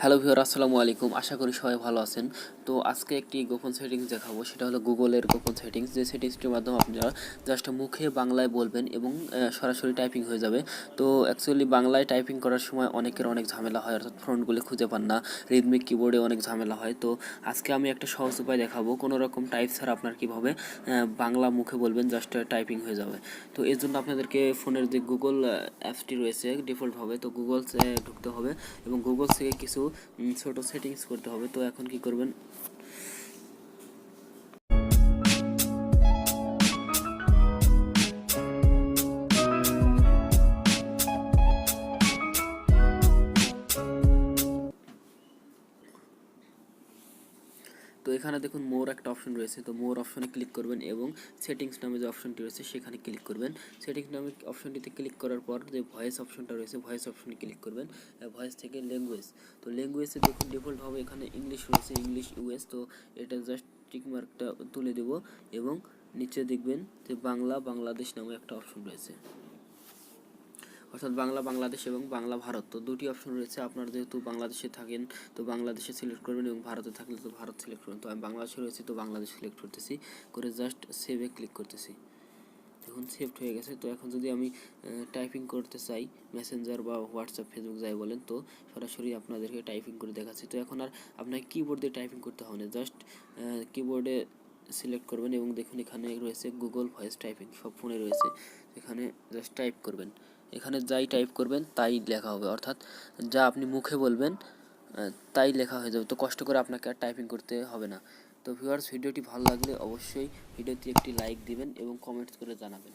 Hello viewer, আসসালামু আলাইকুম। আশা করি সবাই ভালো আছেন। তো আজকে একটি গোপন সেটিংস দেখাবো, সেটা হলো গুগলের গোপন সেটিংস। যে সেটিংসটির মাধ্যমে আপনারা জাস্ট মুখে বাংলায় বলবেন এবং সরাসরি টাইপিং হয়ে যাবে। তো অ্যাকচুয়ালি বাংলায় টাইপিং করার সময় অনেকের অনেক ঝামেলা হয়, অর্থাৎ ফন্টগুলো খুঁজে পান না, রিদমিক কিবোর্ডে অনেক ঝামেলা হয়। তো আজকে আমি একটা সহজ উপায় দেখাবো, কোনো রকম টাইপ ছাড়া আপনার কীভাবে বাংলা মুখে বলবেন, জাস্ট টাইপিং হয়ে যাবে। তো এর জন্য আপনাদেরকে ফোনের যে গুগল অ্যাপসটি রয়েছে ডিফল্টভাবে, তো গুগলসে ঢুকতে হবে এবং গুগল থেকে কিছু ছোট সেটিংস করতে হবে। তো এখন কি করবেন, তো এখানে দেখুন মোর একটা অপশন রয়েছে। তো মোর অপশনে ক্লিক করবেন এবং সেটিংস নামে যে অপশনটি রয়েছে সেখানে ক্লিক করবেন। সেটিংস নামে অপশনটিতে ক্লিক করার পর যে ভয়েস অপশনটা রয়েছে ভয়েস অপশনে ক্লিক করবেন। ভয়েস থেকে ল্যাঙ্গুয়েজ, তো ল্যাঙ্গুয়েজে দেখুন ডিফল্টভাবে এখানে ইংলিশ রয়েছে, ইংলিশ ইউএস। তো এটা জাস্ট টিক মার্কটা তুলে দেব এবং নিচে দেখবেন যে বাংলা বাংলাদেশ নামে একটা অপশন রয়েছে, অর্থাৎ বাংলা বাংলাদেশ এবং বাংলা ভারত। তো দুটি অপশন রয়েছে। আপনারা যেহেতু বাংলাদেশে থাকেন তো বাংলাদেশে সিলেক্ট করবেন এবং ভারতে থাকলে তো ভারত সিলেক্ট করবেন। তো আমি বাংলাদেশে রয়েছি তো বাংলাদেশ সিলেক্ট করতেছি, করে জাস্ট সেভে ক্লিক করতেছি। এখন সেভড হয়ে গেছে। তো এখন যদি আমি টাইপিং করতে চাই, মেসেঞ্জার বা হোয়াটসঅ্যাপ ফেসবুক যাই বলেন, তো সরাসরি আপনাদেরকে টাইপিং করে দেখাচ্ছি। তো এখন আর আপনাকে কিবোর্ড দিয়ে টাইপিং করতে হবে না, জাস্ট কিবোর্ডে সিলেক্ট করবেন এবং দেখুন এখানে রয়েছে গুগল ভয়েস টাইপিং, সব ফোনে রয়েছে। এখানে জাস্ট টাইপ করবেন, এখানে যাই টাইপ করবেন তাই লেখা হবে, অর্থাৎ যা আপনি মুখে বলবেন তাই লেখা হয়ে যাবে। তো কষ্ট করে আপনাকে আর টাইপিং করতে হবে না। তো ভিউয়ার্স, ভিডিওটি ভালো লাগলে অবশ্যই ভিডিওতে একটি লাইক দিবেন এবং কমেন্টস করে জানাবেন।